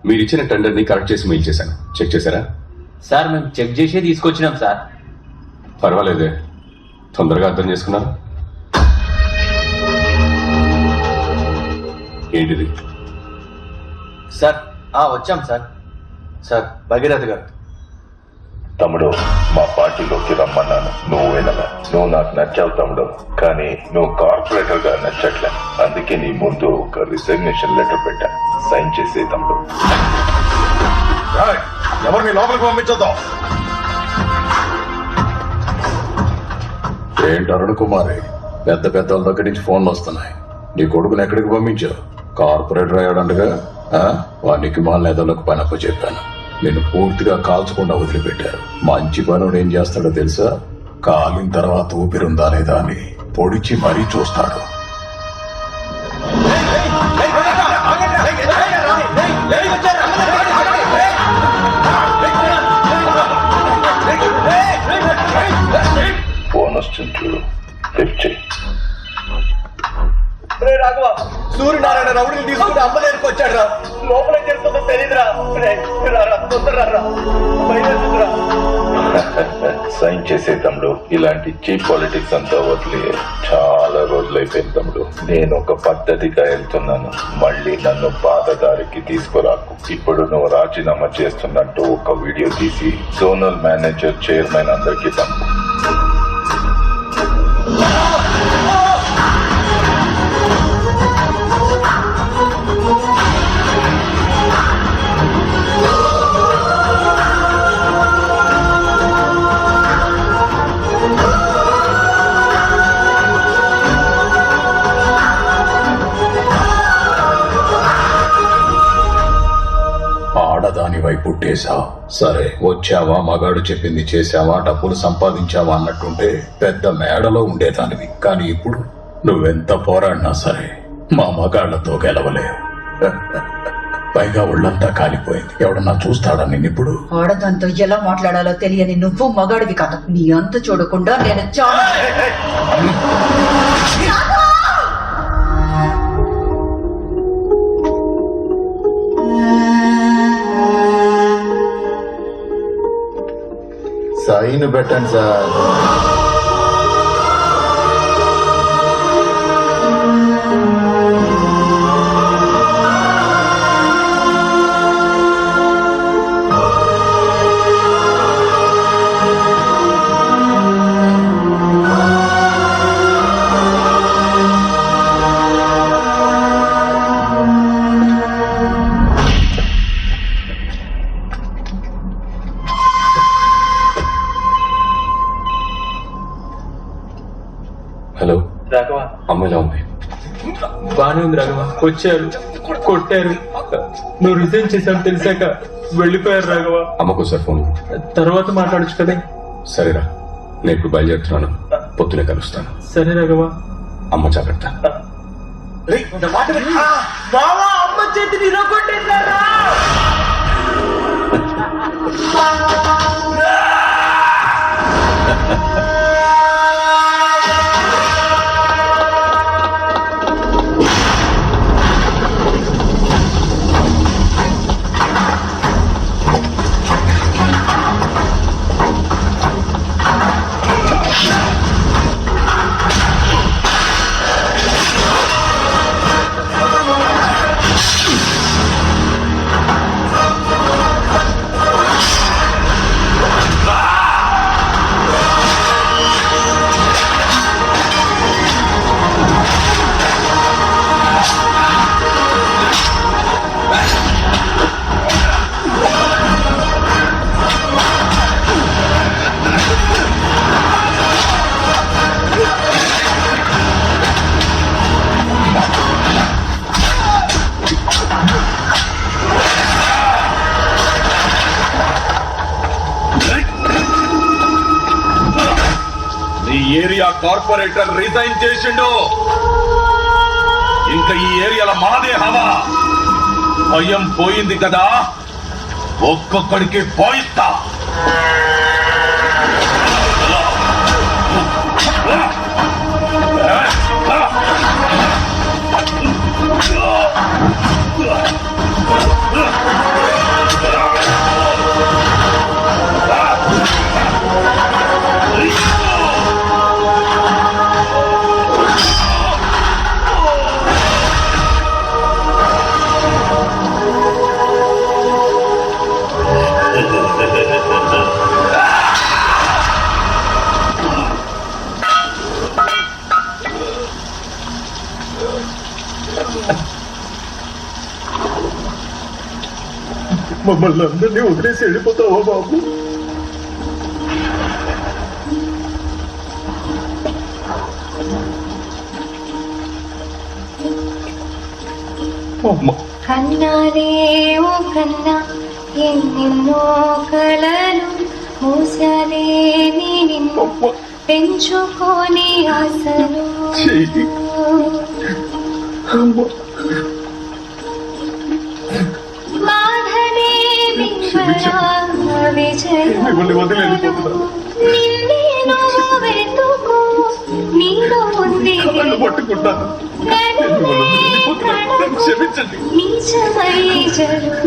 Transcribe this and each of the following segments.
మీరు ఇచ్చిన టెండర్ ని కరెక్ట్ చేసి మెయిల్ చేశాను. చెక్ చేశారా? సార్ మేము చెక్ చేసే తీసుకొచ్చినాం సార్. పర్వాలేదే, తొందరగా అర్థం చేసుకున్నారు. ఏంటిది? సార్ వచ్చాం సార్. సార్ భగీరథ గారు. తమ్ముడు, మా పార్టీలోకి రమ్మన్నాను, నువ్వు వెళ్ళగా. నువ్వు నాకు నచ్చావు తమ్ముడు, కానీ నువ్వు కార్పొరేటర్ గా నచ్చట్లే. అందుకే నీ ముందు ఒక రిసిగ్నేషన్ లెటర్ పెట్టా, సైన్ చేసే తమ్ముడు. ఎవరిని లోపలికి పంపించొద్దాం. ఏంటి అరుణ్ కుమారి, పెద్ద పెద్దల దగ్గర నుంచి ఫోన్లు వస్తున్నాయి. నీ కొడుకుని ఎక్కడికి పంపించావు? కార్పొరేటర్ అయ్యాడంటగా. వానికి మా నేతలకు పని అప్ప చెప్పాను. నేను పూర్తిగా కాల్చకుండా వదిలిపెట్టారు. మంచి పనుడు ఏం చేస్తాడో తెలుసా? కాలిన తర్వాత ఊపిరుందా లేదా అని పొడిచి మరీ చూస్తాడు. ఫోన్ వస్తుంది చూడు, లిఫ్ట్ చెయ్యి. రాఘవ, సూర్యనారాయణ రౌడీని తీసుకుంటే అమ్మ దగ్గరికి వచ్చాడు రా. లోపల ఏం చేస్తుందో తెలియదురా. తొందరరా, సైన్ చేసే తమ్ముడు. ఇలాంటి చీప్ పాలిటిక్స్ అంతా వదిలే చాలా రోజులైపోయింది తమ్ముడు. నేను ఒక పద్ధతిగా వెళ్తున్నాను, మళ్ళీ నన్ను బాధదారికి తీసుకురాకు. ఇప్పుడు నువ్వు రాజీనామా చేస్తున్నట్టు ఒక వీడియో తీసి జోనల్ మేనేజర్, చైర్మన్ అందరికీ పంపు. ఆడదానివై పుట్టేశావు. సరే, వచ్చావా, మగాడు చెప్పింది చేశావా, డబ్బులు సంపాదించావా అన్నట్టుంటే పెద్ద మేడలో ఉండేదానివి. కానీ ఇప్పుడు నువ్వెంత పోరాడినా సరే మా మగాళ్లతో గెలవలేవు. పైగా ఒళ్ళంతా కాలిపోయింది. ఎవడన్నా చూస్తాడా నిన్నిప్పుడు? ఆడదాంతో ఎలా మాట్లాడాలో తెలియని నువ్వు మగాడివి కాదు. నీ అంత చూడకుండా నేను చాలా సైన్ పెట్టండి సార్. హలో రాఘవ. అమ్మ ఎలా ఉంది? బానే ఉంది రాఘవ. వచ్చారు, కొట్టారు. నువ్వు రిజైన్ చేశావు తెలిసాక వెళ్ళిపోయారు రాఘవ. అమ్మకు సార్ ఫోన్. తర్వాత మాట్లాడచ్చు కదా. సరేరా, నేను ఇప్పుడు బయలుదేరుతున్నాను. పొద్దునే కలుస్తాను. సరే రాఘవ. అమ్మ జాగ్రత్త. అమ్మ చేతిని ఇరగొట్టేశారా? ఏరియా కార్పొరేటర్ రిజైన్ చేసిండు. ఇంకా ఈ ఏరియాలో మనదే హవా. భయం పోయింది కదా, ఒక్కొక్కడికి పోయిస్తా. మమ్మల్ని అందరినీ వదిలేసి వెళ్ళిపోతావా బాబు? కన్నాలే ఓ కన్నా ఎన్నెన్నో కలలు మూసాలే నీ నిన్ను పెంచుకొని ఆశలు బాధనే నిన్నేను వెతుకు నీలో ఉంది నిజమై జరుగు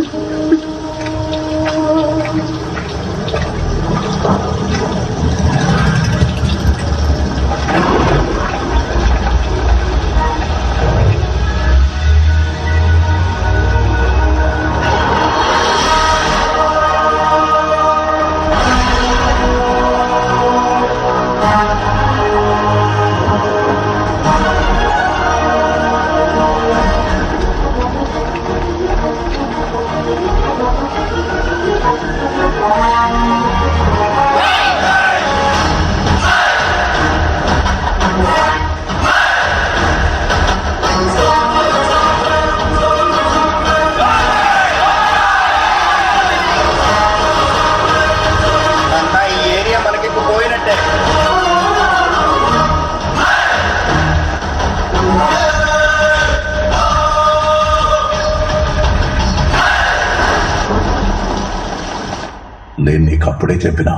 నేను నీకు అప్పుడే చెప్పినా,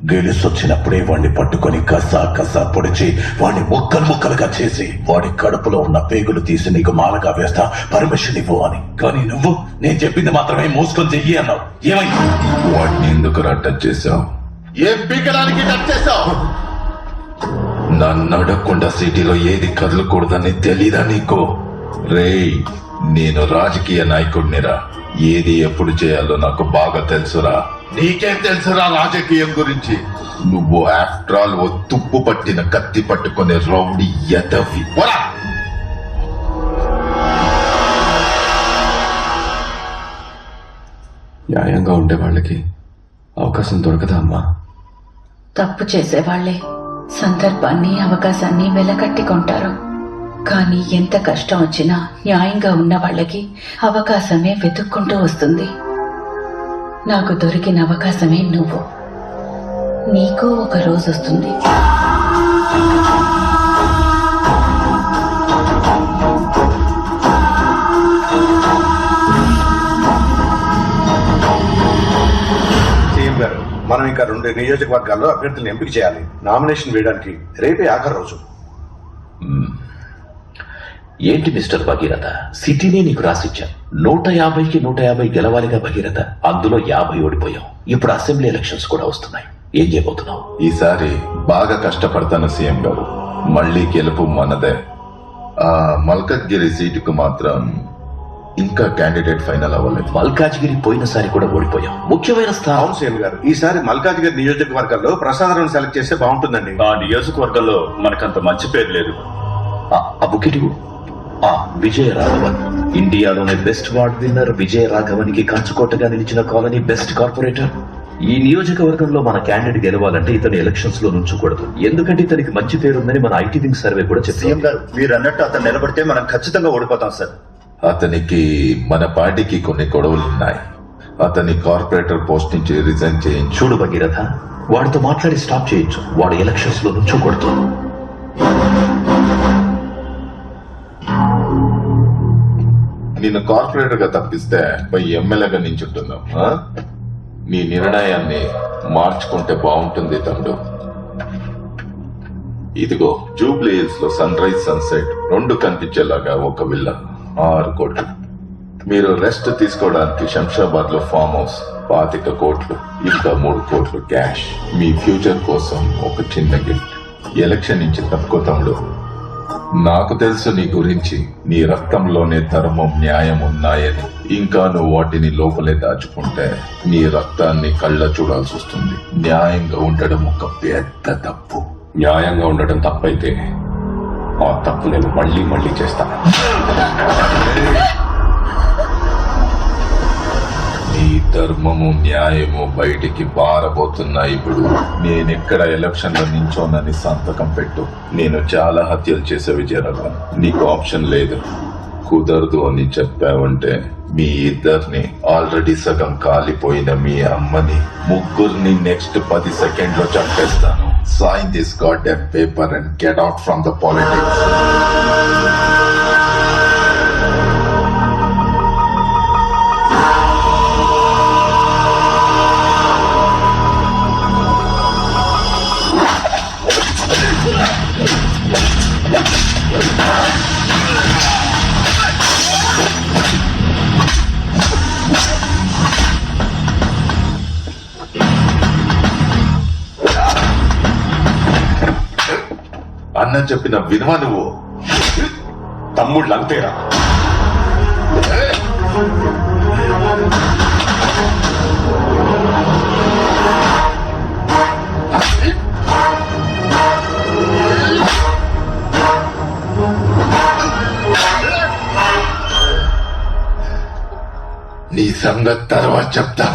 గెలిసొచ్చినప్పుడే వాడిని పట్టుకొని కసా పొడిచి వాడిని ముక్కలు ముక్కలుగా చేసి వాడి కడుపులో ఉన్న పేగులు తీసి నీకు మాలగా వేస్తా, పర్మిషన్ ఇవ్వు అని. కానీ నువ్వు నేను చెప్పింది మాత్రమే మూసుకొని చెయ్యి అన్నావు. ఏమైంది? వాడిని ఎందుకు టచ్ చేశావు? ఏం పీకడానికి టచ్ చేశావు? నన్ను అడగకుండా సిటీలో ఏది కదలకూడదని తెలీదా నీకు? రేయ్, నేను రాజకీయ నాయకుడినిరా. ఏది ఎప్పుడు చేయాలో నాకు బాగా తెలుసురా. నీకేం తెలుసురా రాజకీయం గురించి? నువ్వు ఆఫ్టర్ ఆల్ ఓ తుప్పు పట్టిన కత్తి పట్టుకునే రౌడీ ఎదవి. న్యాయంగా ఉండే వాళ్ళకి అవకాశం దొరకదా అమ్మా? తప్పు చేసేవాళ్లే సందర్భాన్ని అవకాశాన్ని వెలకట్టికొంటారు. కానీ ఎంత కష్టం వచ్చినా న్యాయంగా ఉన్న వాళ్ళకి అవకాశమే వెతుక్కుంటూ వస్తుంది. నాకు దొరికిన అవకాశమే నువ్వు. నీకు ఒక రోజు వస్తుంది. సీఎం గారు, మనం ఇంకా 2 నియోజకవర్గాల్లో అభ్యర్థులను ఎంపిక చేయాలి. నామినేషన్ వేయడానికి రేపే ఆఖరి రోజు. ఏంటి మిస్టర్ భగీరథ, సిటీనే నీకు రాసిచ్చాం. 150కి 150 గెలవాలిగా భగీరథ. అందులో 50 ఓడిపోయాం. ఇప్పుడు అసెంబ్లీ ఎలక్షన్స్ కూడా వస్తున్నాయి. ఏం చేయబోతున్నావు? ఈసారి బాగా కష్టపడతాను సీఎం గారు. మళ్ళీ గెలుపు మనదే. ఆ మల్కజ్గిరి సీటుకు మాత్రం ఇంకా క్యాండిడేట్ ఫైనల్ అవ్వలేదు. మల్కాజ్గిరి పోయినసారి కూడా ఓడిపోయాం. ముఖ్యమైన స్థానం. అవును సీఎం గారు, ఈసారి మల్కాజ్గిరి నియోజకవర్గాల్లో ప్రసాదరావుని సెలెక్ట్ చేస్తే బాగుంటుందండి. ఆ నియోజకవర్గంలో మనకంత మంచి పేరు లేదు. ఆ బుకెట్ విజయ రాఘవన్, ఇండియాలోనే best ward winner Vijaya Raghavan కి కంచుకోటగా నిలిచిన కాలనీ బెస్ట్ కార్పొరేటర్. ఈ నియోజకవర్గంలో మన క్యాండిడేట్ గెలవాలంటే ఇతను ఎలక్షన్స్ లో నుంచకూడదు. ఎందుకంటే ఇతనికి మంచి పేరుందని మన ఐటీ వింగ్ సర్వే కూడా చెప్పింది. సీఎం గారు, మీరు అన్నట్టు అతను నిలబడితే మనం ఖచ్చితంగా ఓడిపోతాం సార్. అతనికి మన పార్టీకి కొన్ని గొడవలున్నాయి. అతని కార్పొరేటర్ పోస్ట్ నుంచి రిజైన్ చేయించు. చూడు భగీరథ, వాడితో మాట్లాడి స్టాప్ చేయొచ్చు. వాడు ఎలక్షన్స్ లో నుంచకూడదు. నేను కార్పొరేటర్ గా తప్పిస్తే పోయి ఎమ్మెల్యేగా నించుంటున్నావు. నీ నిర్ణయాన్ని మార్చుకుంటే బాగుంటుంది తమ్ముడు. ఇదిగో జూబ్లీ హిల్స్ లో సన్ రైజ్ సన్సెట్ 2 కనిపించేలాగా ఒక విల్లా 6 కోట్లు. మీరు రెస్ట్ తీసుకోవడానికి శంషాబాద్ లో ఫామ్ హౌస్ 25 కోట్లు, ఇంకా 3 కోట్లు క్యాష్. మీ ఫ్యూచర్ కోసం ఒక చిన్న గిఫ్ట్. ఎలక్షన్ నుంచి తప్పుకో తమ్ముడు. నాకు తెలుసు నీ గురించి. నీ రక్తంలోనే ధర్మం, న్యాయం ఉన్నాయని. ఇంకా నువ్వు వాటిని లోపలే దాచుకుంటే నీ రక్తాన్ని కళ్ళ చూడాల్సి వస్తుంది. న్యాయంగా ఉండడం ఒక పెద్ద తప్పు. న్యాయంగా ఉండటం తప్పైతే ఆ తప్పు నేను మళ్ళీ మళ్ళీ చేస్తాను. నీ ధర్మము న్యాయము బయటికి పారబోతున్నాయి. ఇప్పుడు నేనెక్కడ ఎలక్షన్ లో నించోనని సంతకం పెట్టు. నేను చాలా హత్యలు చేసే విజయరాఘవన్, నీకు ఆప్షన్ లేదు. కుదరదు అని చెప్పావంటే మీ ఇద్దరిని, ఆల్రెడీ సగం కాలిపోయిన మీ అమ్మని, ముగ్గురిని నెక్స్ట్ 10 సెకండ్లో చంపేస్తాను. Sign this god paper and get out from the politics. అన్న చెప్పిన వినవా నువ్వు? తమ్ముళ్ళు అంతేరా. నీ సంగతి తర్వాత చెప్తా.